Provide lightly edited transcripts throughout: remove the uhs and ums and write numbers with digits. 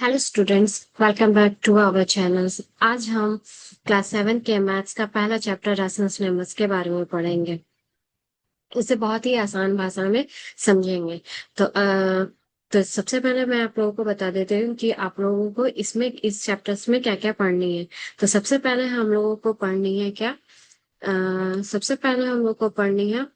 Hello students, welcome back to our channels. आज हम class 7 के मैथ्स का पहला चैप्टर रेशनल नंबर्स के बारे में पढ़ेंगे। इसे बहुत ही आसान भाषा में समझेंगे। तो तो सबसे पहले मैं आप लोगों को बता देती हूँ कि आप लोगों को इसमें इस चैप्टर्स में क्या क्या पढ़नी है। तो सबसे पहले हम लोगों को पढ़नी है क्या, सबसे पहले हम लोग को पढ़नी है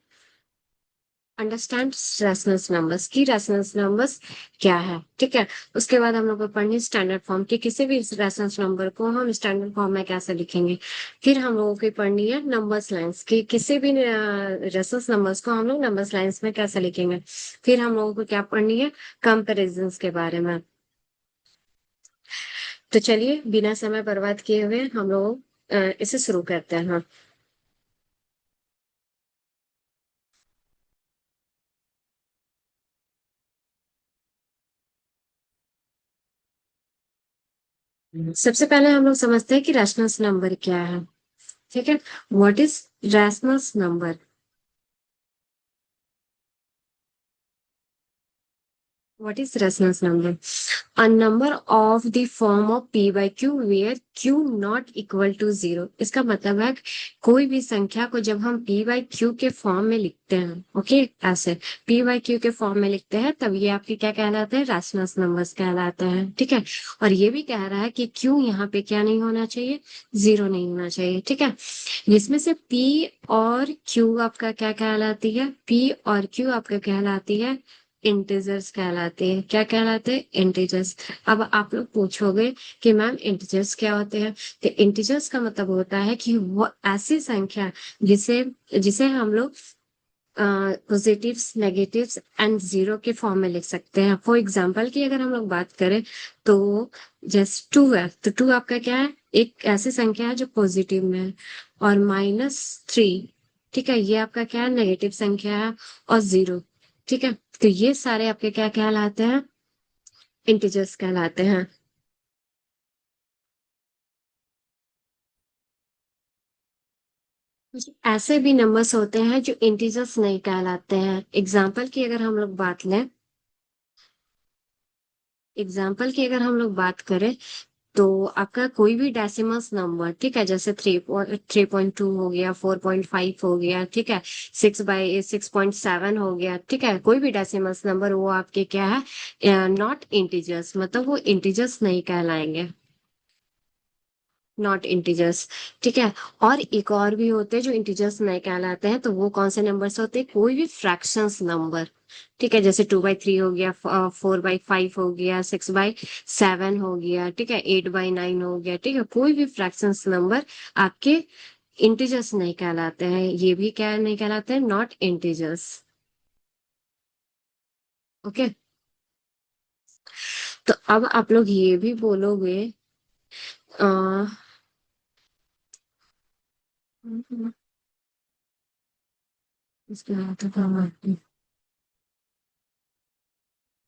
अंडरस्टैंड रेशनल नंबर्स की रेशनल नंबर्स क्या है। ठीक है। उसके बाद हम लोग को पढ़नी स्टैंडर्ड फॉर्म की किसी भी रेशनल नंबर को हम स्टैंडर्ड फॉर्म में कैसे लिखेंगे। फिर हम लोगों की पढ़नी है नंबर्स लाइंस की किसी भी रेशनल नंबर्स को हम लोग नंबर्स लाइंस में कैसे लिखेंगे। फिर हम लोगों को क्या पढ़नी है, कंपेरिजन के बारे में। तो चलिए बिना समय बर्बाद किए हुए हम लोग इसे शुरू करते हैं। हाँ। सबसे पहले हम लोग समझते हैं कि रैशनल नंबर क्या है। ठीक है। What is rational number? What is resonance number? A number of the form of p by q where q not equal to zero। इसका मतलब है कोई भी संख्या को जब हम p by q के फॉर्म में लिखते हैं, ओके, ऐसे p by q के फॉर्म में लिखते हैं, तब ये आपके क्या कहलाते हैं, रैशनल नंबर्स कहलाते हैं। ठीक है। और ये भी कह रहा है कि q यहाँ पे क्या नहीं होना चाहिए, जीरो नहीं होना चाहिए। ठीक है। जिसमें से p और q आपका क्या कहलाती है, p और q आपका कहलाती है इंटीजर्स कहलाते हैं। क्या कहलाते हैं, इंटीजर्स। अब आप लोग पूछोगे कि मैम इंटीजर्स क्या होते हैं। तो इंटीजर्स का मतलब होता है कि वो ऐसी संख्या जिसे जिसे हम लोग पॉजिटिव्स, नेगेटिव्स एंड जीरो के फॉर्म में लिख सकते हैं। फॉर एग्जांपल की अगर हम लोग बात करें तो जैसे टू है, तो टू आपका क्या है, एक ऐसी संख्या है जो पॉजिटिव में है। और -3, ठीक है, ये आपका क्या है, नेगेटिव संख्या है। और जीरो, ठीक है। तो ये सारे आपके क्या कहलाते हैं, इंटीजर्स कहलाते हैं। ऐसे भी नंबर्स होते हैं जो इंटीजर्स नहीं कहलाते हैं। एग्जाम्पल की अगर हम लोग बात लें, एग्जाम्पल की अगर हम लोग बात करें तो आपका कोई भी डेसिमल्स नंबर, ठीक है, जैसे 3.2 हो गया, 4.5 हो गया, ठीक है, 6/6.7 हो गया, ठीक है, कोई भी डेसिमल्स नंबर वो आपके क्या है, नॉट इंटीजर्स, मतलब वो इंटीजर्स नहीं कहलाएंगे, नॉट इंटीजर्स। ठीक है। और एक और भी होते हैं जो इंटीजर्स नहीं कहलाते हैं, तो वो कौन से नंबर्स होते हैं, कोई भी फ्रैक्शंस नंबर, ठीक है, जैसे 2/3 हो गया, 4/5 हो गया, 6/7 हो गया, ठीक है, 8/9 हो गया, ठीक है, कोई भी फ्रैक्शंस नंबर आपके इंटीजर्स नहीं कहलाते हैं। ये भी क्या नहीं कहलाते हैं, नॉट इंटीजर्स। ओके। तो अब आप लोग ये भी बोलोगे, आ, इसके बाद तो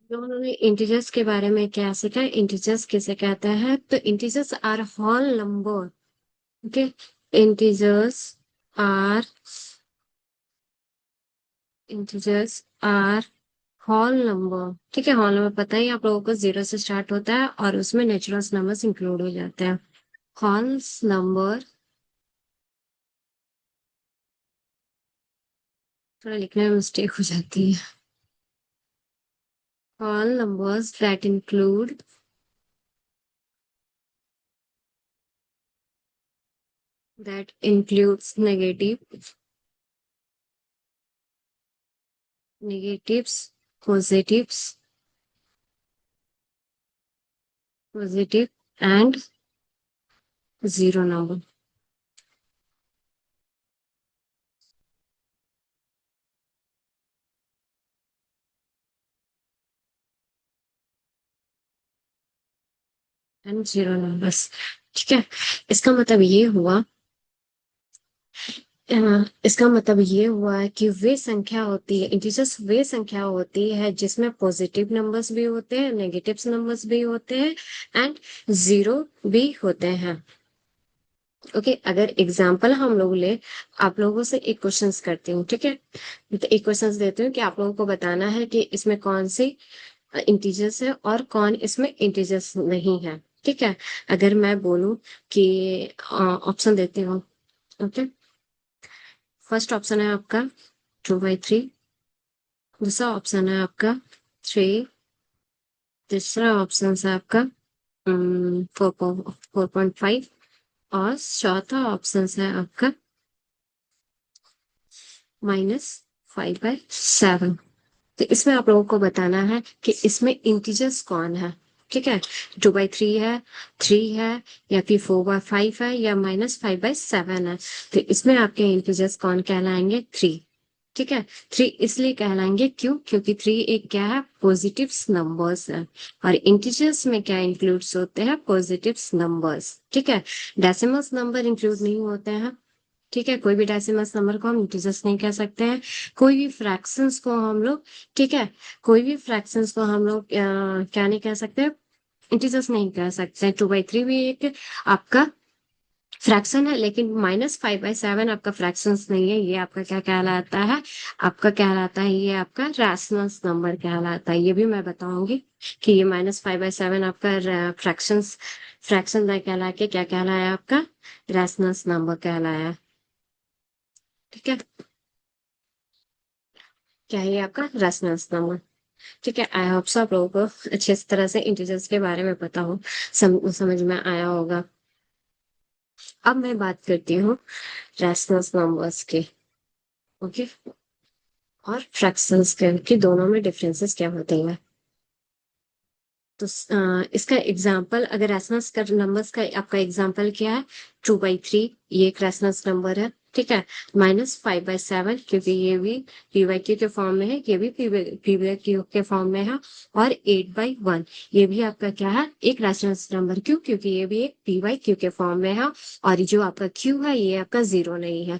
जो उन्होंने इंटीजर्स के बारे में क्या सीखा, इंटीजर्स किसे कहते हैं, तो integers are whole number. Okay. Integers are integers are whole number. ठीक है, होल नंबर पता ही आप लोगों को जीरो से स्टार्ट होता है और उसमें नेचुरल नंबर्स इंक्लूड हो जाते हैं। होल्स नंबर, थोड़ा लिखने में मिस्टेक हो जाती है। Whole numbers that includes negatives, positives, positive and zero number। And zero numbers. ठीक है। इसका मतलब ये हुआ इसका मतलब ये हुआ कि वे संख्या होती है, इंटीजर्स वे संख्या होती है जिसमें पॉजिटिव नंबर्स भी होते हैं, नेगेटिव नंबर्स भी होते हैं एंड जीरो भी होते हैं। ओके। अगर एग्जाम्पल हम लोग ले, आप लोगों से एक क्वेश्चंस करती हूँ, ठीक है, तो एक क्वेश्चंस देती हूँ कि आप लोगों को बताना है कि इसमें कौन सी इंटीजर्स है और कौन इसमें इंटीजर्स नहीं है। ठीक है, अगर मैं बोलूं कि ऑप्शन देती हूँ। ओके, फर्स्ट ऑप्शन है आपका 2/3, दूसरा ऑप्शन है आपका 3, तीसरा ऑप्शन है आपका 4.5 और चौथा ऑप्शन है आपका -5/7। तो इसमें आप लोगों को बताना है कि इसमें इंटीजर्स कौन है। ठीक है, 2/3 है, 3 है, या फिर 4/5 है, या -5/7 है। तो इसमें आपके इंटीजर्स कौन कहलाएंगे? 3। ठीक है, 3 इसलिए कहलाएंगे क्यों? क्योंकि 3 एक क्या है? पॉजिटिव नंबर्स है, और इंटीजर्स में क्या इंक्लूड्स होते हैं? Positive numbers. ठीक है, डेसिमल्स नंबर इंक्लूड नहीं होते हैं। ठीक है, कोई भी डेसिमल्स नंबर को हम इंटीजर्स नहीं कह सकते हैं। कोई भी फ्रैक्शंस को हम लोग, ठीक है, कोई भी फ्रैक्शंस को हम लोग क्या नहीं कह सकते? इंटीजर्स नहीं कह सकते। 2/3 भी एक आपका फ्रैक्शन है, लेकिन -5/7 आपका फ्रैक्शंस नहीं है। ये आपका क्या कहलाता है? आपका कहलाता है, ये आपका रैशनल नंबर कहलाता है। ये भी मैं बताऊंगी कि ये -5/7 आपका फ्रैक्शंस फ्रैक्शन ना कहला के क्या कहलाया? आपका रैशनल नंबर कहलाया। ठीक है, क्या है ये आपका रैशनल नंबर? ठीक है, आई होप सो आप लोगों को अच्छे तरह से इंटीजर्स के बारे में पता हो, समझ में आया होगा। अब मैं बात करती हूँ रैशनल नंबर्स की। ओके, और फ्रैक्शंस के कि दोनों में डिफरेंसेस क्या होते हैं। तो इसका एग्जांपल, अगर रेशनल्स का नंबर्स का आपका एग्जांपल क्या है? 2/3, ये एक रेशनल्स नंबर है। ठीक है, -5/7, क्योंकि ये भी पी/क्यू के फॉर्म में है, ये भी पी/क्यू के फॉर्म में है। और 8/1, ये भी आपका क्या है? एक रेशनल्स नंबर। क्यों? क्योंकि ये भी एक पी/क्यू के फॉर्म में है, और जो आपका क्यू है ये आपका 0 नहीं है।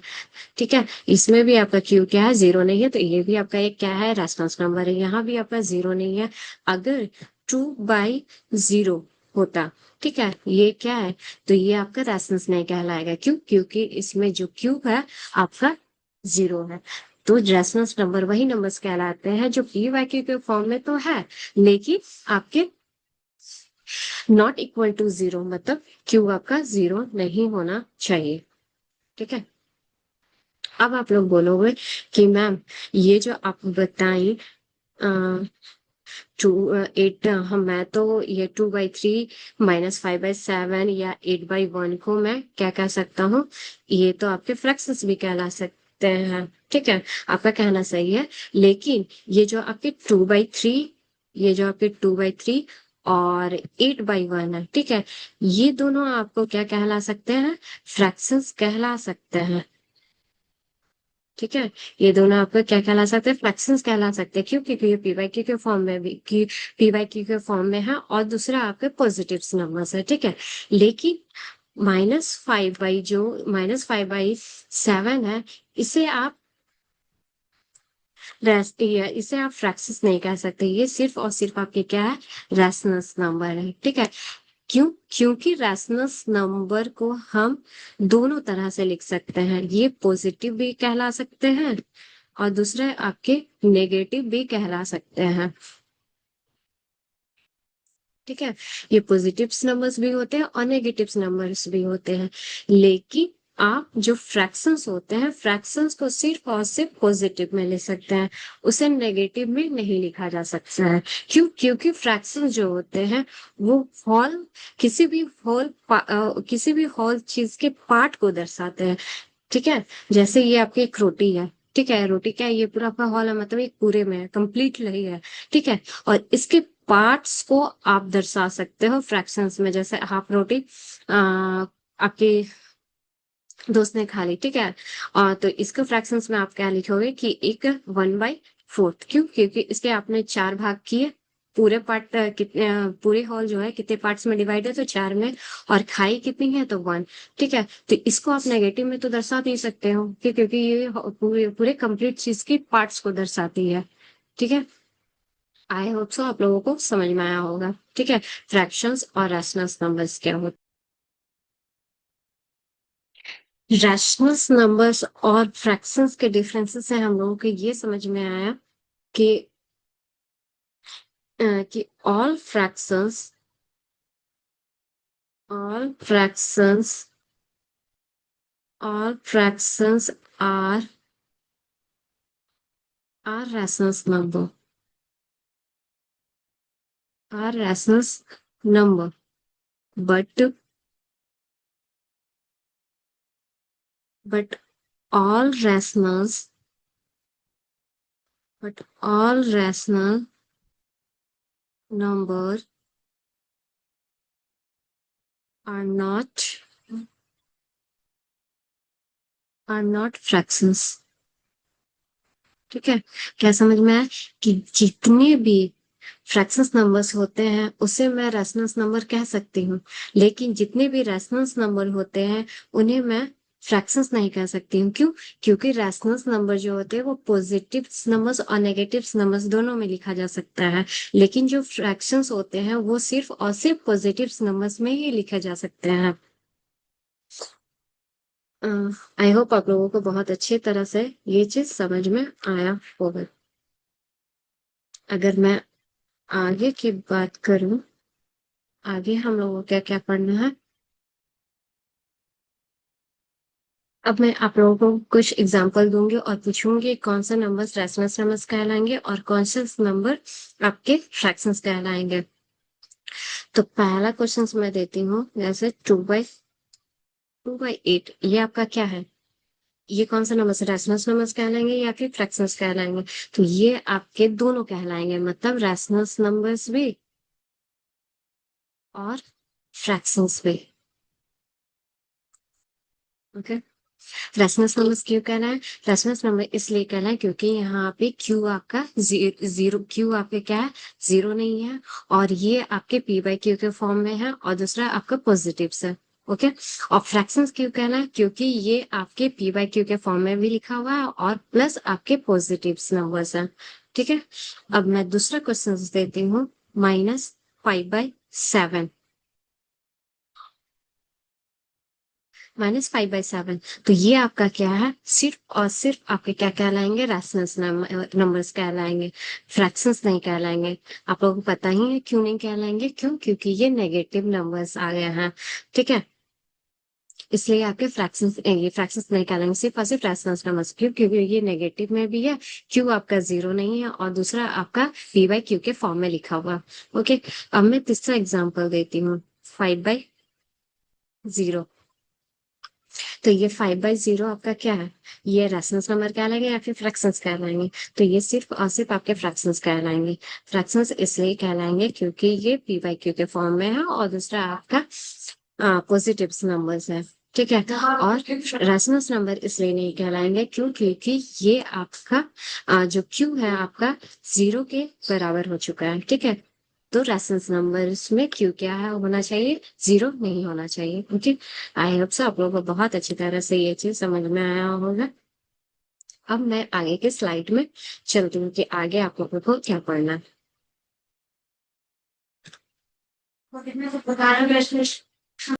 ठीक है, इसमें भी आपका क्यू क्या है? 0 नहीं है, तो ये भी आपका एक क्या है? रेस्पॉन्स नंबर है। यहाँ भी आपका 0 नहीं है। अगर 2/0 होता, ठीक है, ये क्या है? तो ये आपका रेस्पॉन्स नहीं कहलाएगा। क्यों? क्योंकि इसमें जो क्यू है आपका 0 है। तो रेस्पॉन्स नंबर वही नंबर्स कहलाते हैं जो पी/क्यू के फॉर्म में तो है, लेकिन आपके नॉट इक्वल टू 0, मतलब क्यू आपका 0 नहीं होना चाहिए। ठीक है, अब आप लोग बोलोगे कि मैम ये जो आप बताई 2/8, हम मैं तो ये 2/3 -5/7 या 8/1 को मैं क्या कह सकता हूँ? ये तो आपके फ्रैक्शंस भी कहला सकते हैं। ठीक है, आपका कहना सही है, लेकिन ये जो आपके 2/3, ये जो आपके 2/3 और 8/1 है, ठीक है, ये दोनों आपको क्या कहला सकते हैं? फ्रैक्शंस कहला सकते हैं। ठीक है, ये दोनों आपको क्या कहला सकते हैं? फ्रैक्शंस कहला सकते हैं। क्यों? क्योंकि ये पी/क्यू के फॉर्म में भी कि पी/क्यू के फॉर्म में है, और दूसरा आपके पॉजिटिव नंबर्स है। ठीक है, लेकिन -5/7 है, इसे आप इसे आप फ्रैक्शंस नहीं कह सकते। ये सिर्फ और सिर्फ आपके क्या है? रैशनल नंबर है। ठीक है, क्यों? क्योंकि रैशनल्स नंबर को हम दोनों तरह से लिख सकते हैं। ये पॉजिटिव भी कहला सकते हैं, और दूसरे आपके नेगेटिव भी कहला सकते हैं। ठीक है, ये पॉजिटिव नंबर्स भी होते हैं और नेगेटिव नंबर्स भी होते हैं, लेकिन आप जो फ्रैक्शंस होते हैं, फ्रैक्शंस को सिर्फ और सिर्फ पॉजिटिव में लिख सकते हैं, उसे नेगेटिव में नहीं लिखा जा सकता है। क्यों? क्योंकि फ्रैक्शंस जो होते हैं वो होल किसी भी होल चीज के पार्ट को दर्शाते हैं। ठीक है, जैसे ये आपकी एक रोटी है। ठीक है, रोटी क्या है? ये पूरा आपका हॉल है, मतलब एक पूरे में है, कंप्लीट नहीं है। ठीक है, और इसके पार्ट्स को आप दर्शा सकते हो फ्रैक्शंस में। जैसे हाफ रोटी आपके दोस्त ने खा ली, ठीक है, और तो इसको फ्रैक्शंस में आप क्या लिखोगे कि एक 1/4। क्यों? क्योंकि इसके आपने 4 भाग किए। पूरे पार्ट कितने, पूरे हॉल जो है कितने पार्ट्स में डिवाइड है? तो 4 में। और खाई कितनी है? तो 1। ठीक है, तो इसको आप नेगेटिव में तो दर्शा नहीं सकते हो क्योंकि ये पूरे पूरे कंप्लीट चीज की पार्ट्स को दर्शाती है। ठीक है, आई होप सो आप लोगों को समझ में आया होगा। ठीक है, फ्रैक्शंस और रैशनल नंबर्स क्या होते हैं। रैशनल नंबर्स और फ्रैक्शंस के डिफरेंसेस से हम लोगों को ये समझ में आया कि कि all fractions are rational number, are rational number, but but all rationals, but all rational number are not fractions. ठीक है, क्या समझ में आया कि जितने भी फ्रैक्शंस नंबर्स होते हैं उसे मैं रेशनल्स नंबर कह सकती हूँ, लेकिन जितने भी रेशनल्स नंबर होते हैं उन्हें मैं फ्रैक्शंस नहीं कह सकती हूँ। क्यों? क्योंकि रेशनल्स नंबर जो होते हैं वो पॉजिटिव नंबर्स और नेगेटिव नंबर्स दोनों में लिखा जा सकता है, लेकिन जो फ्रैक्शंस होते हैं वो सिर्फ और सिर्फ पॉजिटिव नंबर्स में ही लिखे जा सकते हैं। आई होप आप लोगों को बहुत अच्छी तरह से ये चीज समझ में आया होगा। अगर मैं आगे की बात करूं, आगे हम लोगों को क्या क्या पढ़ना है, अब मैं आप लोगों को कुछ एग्जांपल दूंगी और पूछूंगी कौन सा नंबर रेशनल नंबर्स कहलाएंगे और कौन से नंबर आपके फ्रैक्शंस कहलाएंगे। तो पहला क्वेश्चन मैं देती हूँ, जैसे 2/8, ये आपका क्या है? ये कौन सा नंबर रेशनल नंबर्स कहलाएंगे या फिर फ्रैक्शंस कहलाएंगे? तो ये आपके दोनों कहलाएंगे, मतलब रेशनल नंबर्स भी और फ्रैक्शंस भी। ओके, रेशनल नंबर्स क्यों कहना है? रेशनल नंबर इसलिए कहना है क्योंकि यहाँ पे क्यू आपका जीरो, क्यू आपके क्या है, जीरो नहीं है, और ये आपके पी बाई क्यू के फॉर्म में है, और दूसरा आपका पॉजिटिव है। ओके, और फ्रैक्शंस क्यों कहना है? क्योंकि ये आपके पी बाई क्यू के फॉर्म में भी लिखा हुआ है और प्लस आपके पॉजिटिव नंबर्स है। ठीक है, अब मैं दूसरा क्वेश्चन देती हूँ, -5/7, -5/7। तो ये आपका क्या है? सिर्फ और सिर्फ आपके क्या कहलाएंगे? रैशनल नंबर्स कहलाएंगे, फ्रैक्शंस नहीं कहलाएंगे। आप लोगों को पता ही है क्यों नहीं कहलाएंगे, क्यों? क्योंकि ये नेगेटिव नंबर्स आ गए हैं। ठीक है, इसलिए आपके फ्रैक्शंस, ये फ्रैक्शंस नहीं कहलाएंगे, सिर्फ और सिर्फ रैशनल नंबर्स। क्यों? क्योंकि ये नेगेटिव में भी है, क्यू आपका जीरो नहीं है, और दूसरा आपका पी बाई क्यू के फॉर्म में लिखा हुआ। ओके, अब मैं तीसरा एग्जाम्पल देती हूँ, 5/0। तो ये 5/0 आपका क्या है? ये रेशनल नंबर कहलाएंगे या फिर फ्रैक्शंस कहलाएंगे? तो ये सिर्फ और सिर्फ आपके फ्रैक्शंस कहलाएंगे। फ्रैक्शंस इसलिए कहलाएंगे क्योंकि ये पी बाई क्यू के फॉर्म में है, और दूसरा आपका पॉजिटिव नंबर्स है। ठीक है, और रेशनल नंबर इसलिए नहीं कहलाएंगे क्यों? क्योंकि ये आपका जो क्यू है आपका जीरो के बराबर हो चुका है। ठीक है, तो रेशनल नंबर्स में क्यू क्या है, होना चाहिए, जीरो नहीं होना चाहिए। ओके, आई होप सो आप लोगों को बहुत अच्छी तरह से ये चीज समझ में आया होगा। अब मैं आगे के स्लाइड में चलती हूँ कि आगे आप लोगों को क्या पढ़ना है।